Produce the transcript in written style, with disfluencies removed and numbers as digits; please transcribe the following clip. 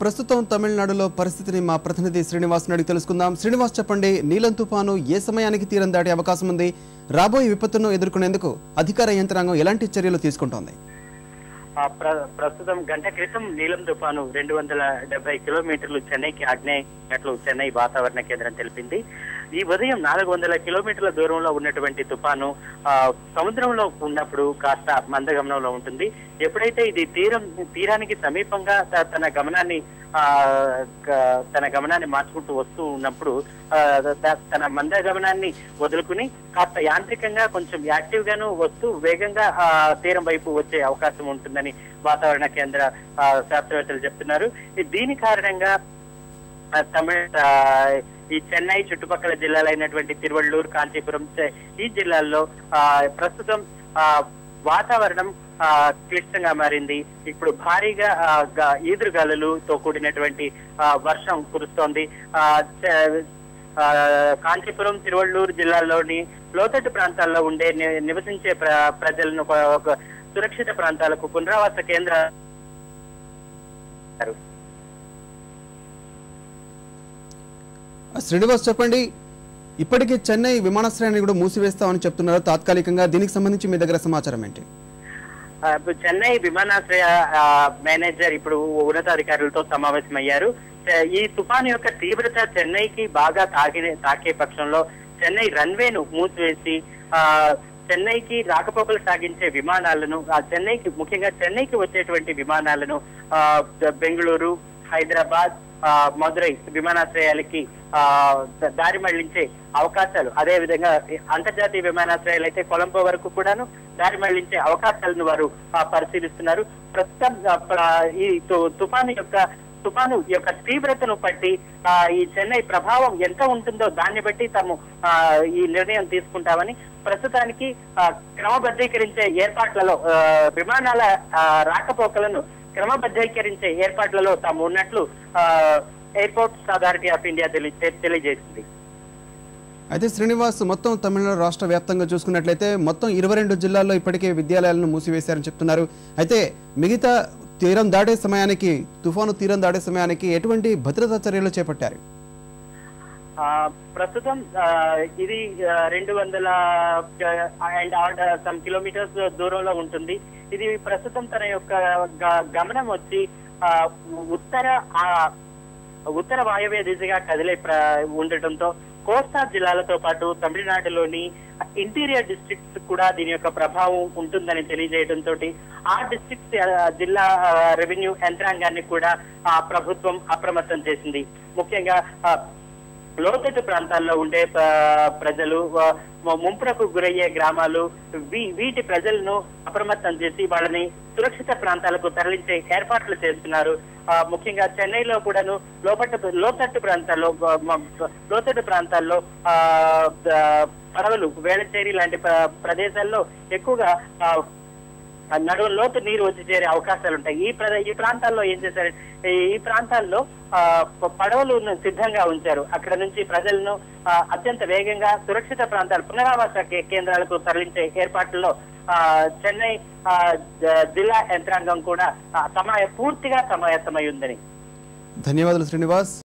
ప్రస్తుతం తమిళనాడులో పరిస్థితిని మా ప్రతినిధి శ్రీనివాస్ అడిగి తెలుసుకుందాం. శ్రీనివాస్, చెప్పండి, నీలం తుఫాను ఏ సమయానికి తీరం దాటే అవకాశం ఉంది? రాబోయే విపత్తును ఎదుర్కొనేందుకు అధికార యంత్రాంగం ఎలాంటి చర్యలు తీసుకుంటోంది? ప్రస్తుతం గంట క్రితం నీలం తుఫాను 270 కిలోమీటర్లు చెన్నైకి ఆగ్నేయట్లు చెన్నై వాతావరణ కేంద్రం తెలిపింది. ఈ ఉదయం 400 కిలోమీటర్ల దూరంలో ఉన్నటువంటి తుఫాను సముద్రంలో ఉన్నప్పుడు కాస్త మందగమనంలో ఉంటుంది. ఎప్పుడైతే ఇది తీరానికి సమీపంగా తన గమనాన్ని మార్చుకుంటూ వస్తూ ఉన్నప్పుడు తన మందగమనాన్ని వదులుకుని కాస్త యాంత్రికంగా కొంచెం యాక్టివ్ గాను వస్తూ వేగంగా తీరం వైపు వచ్చే అవకాశం ఉంటుందని వాతావరణ కేంద్ర శాస్త్రవేత్తలు చెప్తున్నారు. దీని కారణంగా ఈ చెన్నై చుట్టుపక్కల జిల్లాలైనటువంటి తిరువళ్ళూరు, కాంచీపురం ఈ జిల్లాల్లో ప్రస్తుతం వాతావరణం క్లిష్టంగా మారింది. ఇప్పుడు భారీగా ఈదురుగాలులతో కూడినటువంటి వర్షం కురుస్తోంది. కాంచీపురం, తిరువళ్ళూరు జిల్లాల్లోని లోతట్టు ప్రాంతాల్లో ఉండే నివసించే ప్రజలను ఒక సురక్షిత ప్రాంతాలకు పునరావాస కేంద్ర శ్రీనివాస్, చెప్పండి, ఇప్పటికే చెన్నై విమానాశ్రయాన్ని కూడా మూసివేస్తామని చెప్తున్నారు తాత్కాలికంగా. దీనికి సంబంధించి మీ దగ్గర సమాచారం ఏంటి? చెన్నై విమానాశ్రయ మేనేజర్ ఇప్పుడు ఉన్నతాధికారులతో సమావేశమయ్యారు. ఈ తుఫాను యొక్క తీవ్రత చెన్నైకి బాగా తాకే పక్షంలో చెన్నై రన్వేను మూసివేసి చెన్నైకి రాకపోకలు సాగించే విమానాలను ముఖ్యంగా చెన్నైకి వచ్చేటువంటి విమానాలను బెంగళూరు, హైదరాబాద్, మదురై విమానాశ్రయాలకి దారి మళ్లించే అవకాశాలు, అదే విధంగా అంతర్జాతీయ విమానాశ్రయాలు అయితే కొలంబో వరకు కూడాను దారి మళ్లించే అవకాశాలను వారు పరిశీలిస్తున్నారు. ప్రస్తుతం ఈ తుఫాను యొక్క తీవ్రతను బట్టి ఈ చెన్నై ప్రభావం ఎంత ఉంటుందో దాన్ని బట్టి తాము ఈ నిర్ణయం తీసుకుంటామని, ప్రస్తుతానికి క్రమబద్ధీకరించే ఏర్పాట్లలో విమానాల రాకపోకలను క్రమబద్ధీకరించే ఏర్పాట్లలో తాము ఉన్నట్లు ఎయిర్పోర్ట్స్ అథారిటీ ఆఫ్ ఇండియా తెలియజేసింది. అయితే శ్రీనివాస్, మొత్తం తమిళనాడు రాష్ట్ర వ్యాప్తంగా చూసుకున్నట్లయితే మొత్తం 22 జిల్లాల్లో ఇప్పటికే విద్యాలయాలను మూసివేశారని చెప్తున్నారు. అయితే మిగతా తుఫాను తీరం దాటే సమయానికి ఎటువంటి భద్రతా చర్యలు చేపట్టారు? ప్రస్తుతం ఇది 200 కిలోమీటర్స్ దూరంలో ఉంటుంది. ఇది ప్రస్తుతం తన యొక్క గమనం వచ్చి ఉత్తర వాయవ్య దిశగా కదిలే ఉండటంతో కోస్తా జిల్లాలతో పాటు తమిళనాడులోని ఇంటీరియర్ డిస్ట్రిక్ట్స్ కూడా దీని యొక్క ప్రభావం ఉంటుందని తెలియజేయడంతో ఆ డిస్ట్రిక్ట్స్ జిల్లా రెవెన్యూ యంత్రాంగాన్ని కూడా ప్రభుత్వం అప్రమత్తం చేసింది. ముఖ్యంగా లోతట్టు ప్రాంతాల్లో ఉండే ప్రజలు, ముంపునకు గురయ్యే గ్రామాలు, వీటి ప్రజలను అప్రమత్తం చేసి వాళ్ళని సురక్షిత ప్రాంతాలకు తరలించే ఏర్పాట్లు చేస్తున్నారు. ముఖ్యంగా చెన్నైలో కూడాను లోతట్టు ప్రాంతాల్లో పడవలు, వేళచేరి లాంటి ప్రదేశాల్లో ఎక్కువగా నడుము లోతు నీరు వచ్చి చేరే అవకాశాలు ఉంటాయి. ఈ ప్రాంతాల్లో ఏం చేశారు, ఈ ప్రాంతాల్లో పడవలు సిద్ధంగా ఉంచారు. అక్కడ నుంచి ప్రజలను అత్యంత వేగంగా సురక్షిత ప్రాంతాలు, పునరావాస కేంద్రాలకు తరలించే ఏర్పాట్లలో చెన్నై జిల్లా యంత్రాంగం కూడా పూర్తిగా సమాయత్తమై ఉందని. ధన్యవాదాలు శ్రీనివాస్.